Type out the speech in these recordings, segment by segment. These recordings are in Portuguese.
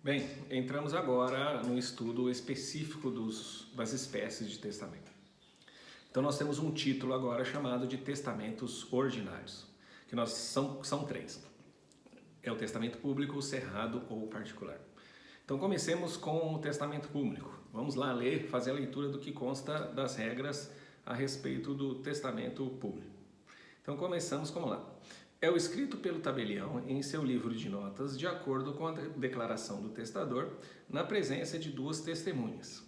Bem, entramos agora no estudo específico das espécies de testamento. Então nós temos um título agora chamado de testamentos ordinários, que são três. É o testamento público, o cerrado ou o particular. Então comecemos com o testamento público. Vamos lá fazer a leitura do que consta das regras a respeito do testamento público. Então começamos, como lá. É o escrito pelo tabelião em seu livro de notas, de acordo com a declaração do testador, na presença de duas testemunhas.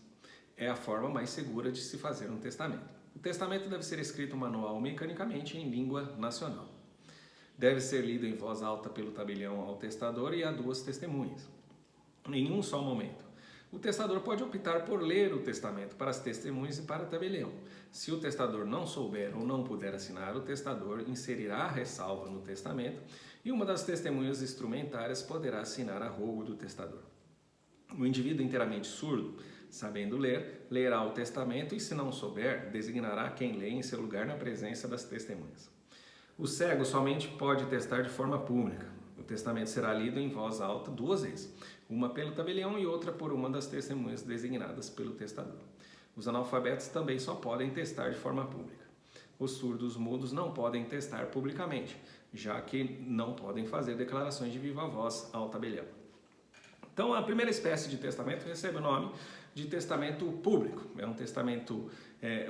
É a forma mais segura de se fazer um testamento. O testamento deve ser escrito manual mecanicamente em língua nacional. Deve ser lido em voz alta pelo tabelião ao testador e a duas testemunhas, em um só momento. O testador pode optar por ler o testamento para as testemunhas e para o tabelião. Se o testador não souber ou não puder assinar, o testador inserirá a ressalva no testamento e uma das testemunhas instrumentárias poderá assinar a rogo do testador. O indivíduo inteiramente surdo, sabendo ler, lerá o testamento e, se não souber, designará quem lê em seu lugar na presença das testemunhas. O cego somente pode testar de forma pública. O testamento será lido em voz alta duas vezes, uma pelo tabelião e outra por uma das testemunhas designadas pelo testador. Os analfabetos também só podem testar de forma pública. Os surdos mudos não podem testar publicamente, já que não podem fazer declarações de viva voz ao tabelião. Então, a primeira espécie de testamento recebe o nome de testamento público. É um testamento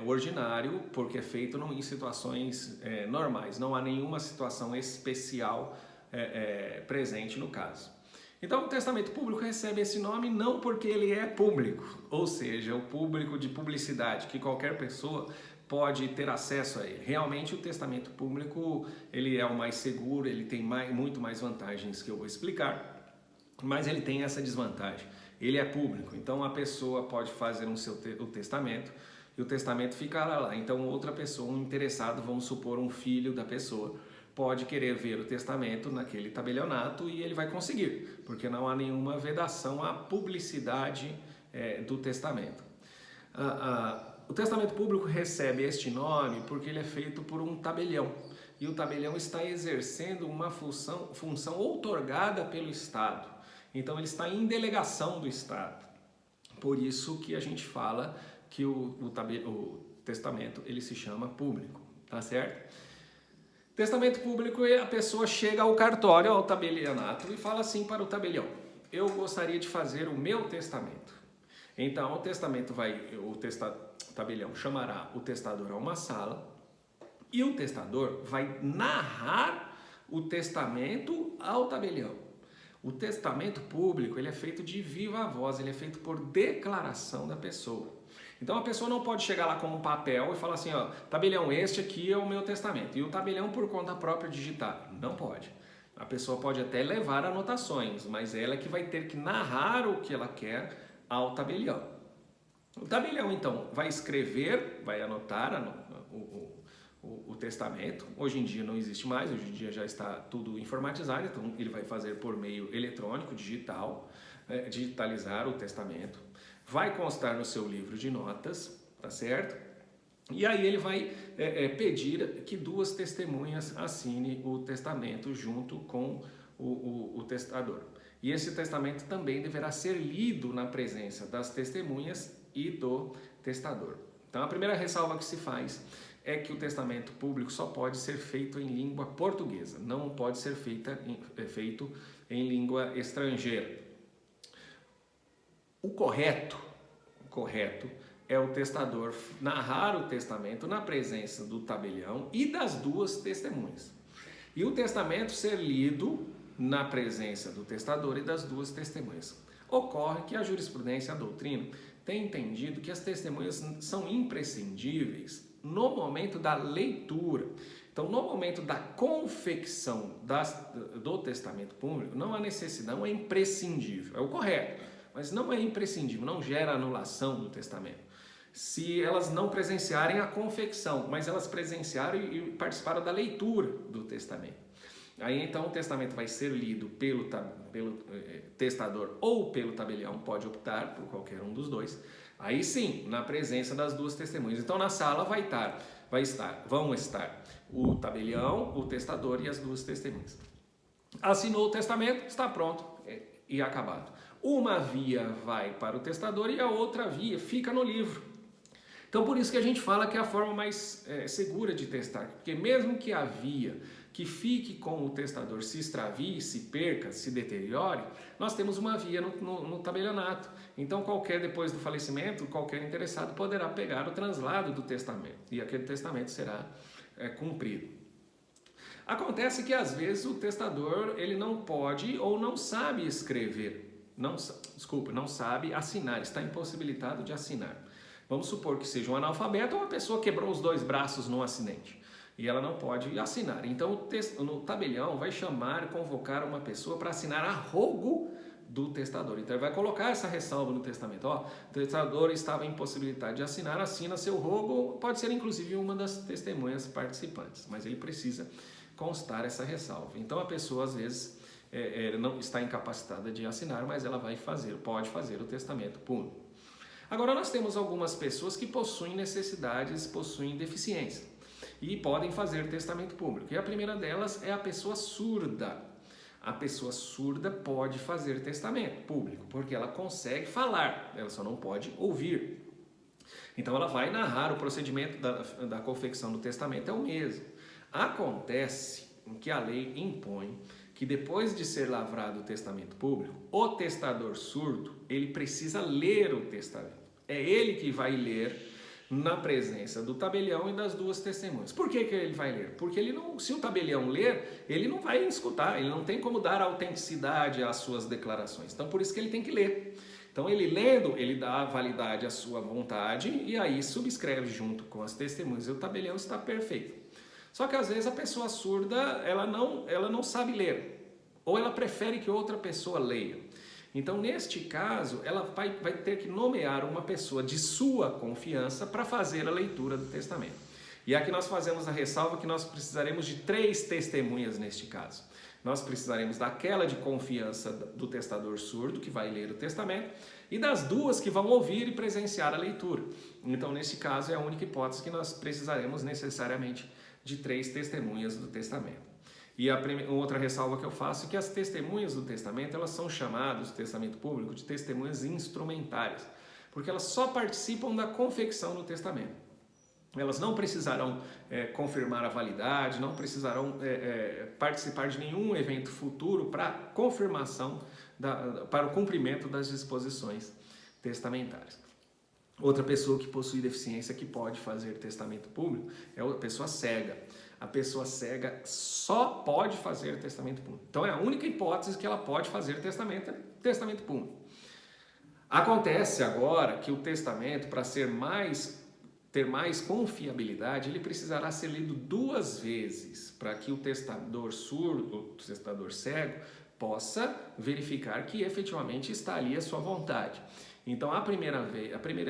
ordinário, porque é feito em situações normais. Não há nenhuma situação especial presente no caso. Então, o testamento público recebe esse nome não porque ele é público, ou seja, o público de publicidade, que qualquer pessoa pode ter acesso a ele. Realmente, o testamento público ele é o mais seguro, ele tem muito mais vantagens que eu vou explicar, mas ele tem essa desvantagem. Ele é público, então a pessoa pode fazer o testamento e o testamento ficará lá. Então, outra pessoa, um interessado, vamos supor um filho da pessoa, pode querer ver o testamento naquele tabelionato e ele vai conseguir, porque não há nenhuma vedação à publicidade do testamento. O testamento público recebe este nome porque ele é feito por um tabelião, e o tabelião está exercendo uma função outorgada pelo Estado. Então ele está em delegação do Estado. Por isso que a gente fala que o testamento ele se chama público, tá certo? Testamento público é a pessoa chega ao cartório, ao tabelionato e fala assim para o tabelião: eu gostaria de fazer o meu testamento. Então o tabelião chamará o testador a uma sala e o testador vai narrar o testamento ao tabelião. O testamento público ele é feito de viva voz, ele é feito por declaração da pessoa. Então a pessoa não pode chegar lá com um papel e falar assim, ó, tabelião, este aqui é o meu testamento. E o tabelião por conta própria digitar. Não pode. A pessoa pode até levar anotações, mas ela é que vai ter que narrar o que ela quer ao tabelião. O tabelião então vai escrever, vai anotar o testamento. Hoje em dia não existe mais, hoje em dia já está tudo informatizado, então ele vai fazer por meio eletrônico, digital, digitalizar o testamento. Vai constar no seu livro de notas, tá certo? E aí ele vai pedir que duas testemunhas assinem o testamento junto com o testador. E esse testamento também deverá ser lido na presença das testemunhas e do testador. Então a primeira ressalva que se faz é que o testamento público só pode ser feito em língua portuguesa, não pode ser feito em língua estrangeira. O correto é o testador narrar o testamento na presença do tabelião e das duas testemunhas. E o testamento ser lido na presença do testador e das duas testemunhas. Ocorre que a jurisprudência, a doutrina, tem entendido que as testemunhas são imprescindíveis no momento da leitura. Então, no momento da confecção do testamento público, não há necessidade, não é imprescindível, é o correto, mas não é imprescindível, não gera anulação do testamento. Se elas não presenciarem a confecção, mas elas presenciaram e participaram da leitura do testamento. Aí então o testamento vai ser lido pelo testador ou pelo tabelião, pode optar por qualquer um dos dois. Aí sim, na presença das duas testemunhas. Então na sala vão estar o tabelião, o testador e as duas testemunhas. Assinou o testamento, está pronto e acabado. uma via vai para o testador e a outra via fica no livro. Então por isso que a gente fala que é a forma mais segura de testar, porque mesmo que a via que fique com o testador se extravie, se perca, se deteriore, nós temos uma via no tabelionato. Então depois do falecimento, qualquer interessado poderá pegar o translado do testamento e aquele testamento será cumprido. Acontece que às vezes o testador ele não pode ou não sabe escrever, não sabe assinar, está impossibilitado de assinar. Vamos supor que seja um analfabeto ou uma pessoa quebrou os 2 braços num acidente e ela não pode assinar. Então no tabelião vai convocar uma pessoa para assinar a rogo do testador. Então ele vai colocar essa ressalva no testamento. O testador estava impossibilitado de assinar, assina seu rogo, pode ser inclusive uma das testemunhas participantes, mas ele precisa constar essa ressalva. Então a pessoa às vezes não está incapacitada de assinar, mas ela pode fazer o testamento público. Agora nós temos algumas pessoas que possuem necessidades, possuem deficiência e podem fazer testamento público. E a primeira delas é a pessoa surda. A pessoa surda pode fazer testamento público, porque ela consegue falar, ela só não pode ouvir. Então ela vai narrar o procedimento da confecção do testamento, é o mesmo. Acontece que a lei impõe que depois de ser lavrado o testamento público, o testador surdo, ele precisa ler o testamento. É ele que vai ler na presença do tabelião e das 2 testemunhas. Por que ele vai ler? Porque se o tabelião ler, ele não vai escutar, ele não tem como dar autenticidade às suas declarações. Então por isso que ele tem que ler. Então ele lendo, ele dá validade à sua vontade e aí subscreve junto com as testemunhas e o tabelião está perfeito. Só que às vezes a pessoa surda, ela não sabe ler, ou ela prefere que outra pessoa leia. Então, neste caso, ela vai ter que nomear uma pessoa de sua confiança para fazer a leitura do testamento. E aqui nós fazemos a ressalva que nós precisaremos de 3 testemunhas neste caso. Nós precisaremos daquela de confiança do testador surdo, que vai ler o testamento, e das 2 que vão ouvir e presenciar a leitura. Então, nesse caso, é a única hipótese que nós precisaremos necessariamente de 3 testemunhas do testamento. E outra ressalva que eu faço é que as testemunhas do testamento, elas são chamadas, do testamento público, de testemunhas instrumentárias, porque elas só participam da confecção do testamento. Elas não precisarão confirmar a validade, não precisarão participar de nenhum evento futuro para confirmação, para o cumprimento das disposições testamentárias. Outra pessoa que possui deficiência que pode fazer testamento público é a pessoa cega. A pessoa cega só pode fazer testamento público. Então é a única hipótese que ela pode fazer testamento público. Acontece agora que o testamento, para ter mais confiabilidade, ele precisará ser lido 2 vezes para que o testador surdo, o testador cego, possa verificar que efetivamente está ali a sua vontade. Então a primeira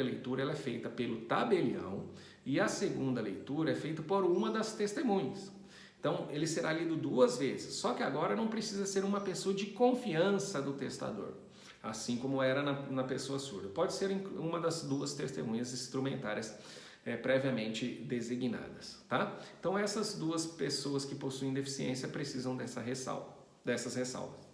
leitura ela é feita pelo tabelião e a segunda leitura é feita por uma das testemunhas. Então ele será lido 2 vezes, só que agora não precisa ser uma pessoa de confiança do testador, assim como era na pessoa surda. Pode ser uma das 2 testemunhas instrumentárias previamente designadas, tá? Então essas 2 pessoas que possuem deficiência precisam dessas ressalvas.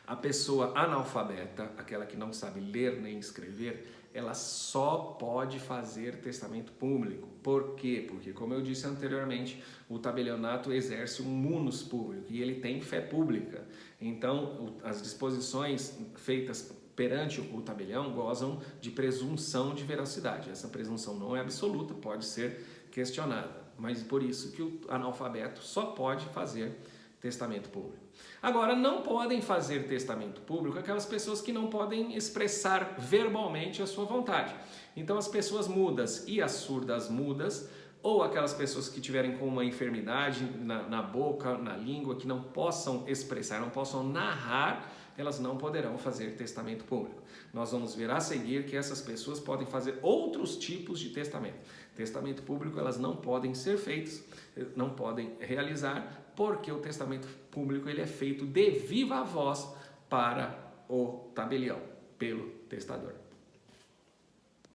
A pessoa analfabeta, aquela que não sabe ler nem escrever, ela só pode fazer testamento público. Por quê? Porque, como eu disse anteriormente, o tabelionato exerce um munus público e ele tem fé pública. Então, as disposições feitas perante o tabelião gozam de presunção de veracidade. Essa presunção não é absoluta, pode ser questionada, mas por isso que o analfabeto só pode fazer testamento público. Agora, não podem fazer testamento público aquelas pessoas que não podem expressar verbalmente a sua vontade. Então, as pessoas mudas e as surdas mudas, ou aquelas pessoas que tiverem com uma enfermidade na boca, na língua, que não possam expressar, não possam narrar, elas não poderão fazer testamento público. Nós vamos ver a seguir que essas pessoas podem fazer outros tipos de testamento. Testamento público elas não podem ser feitos, não podem realizar, porque o testamento público ele é feito de viva voz para o tabelião, pelo testador.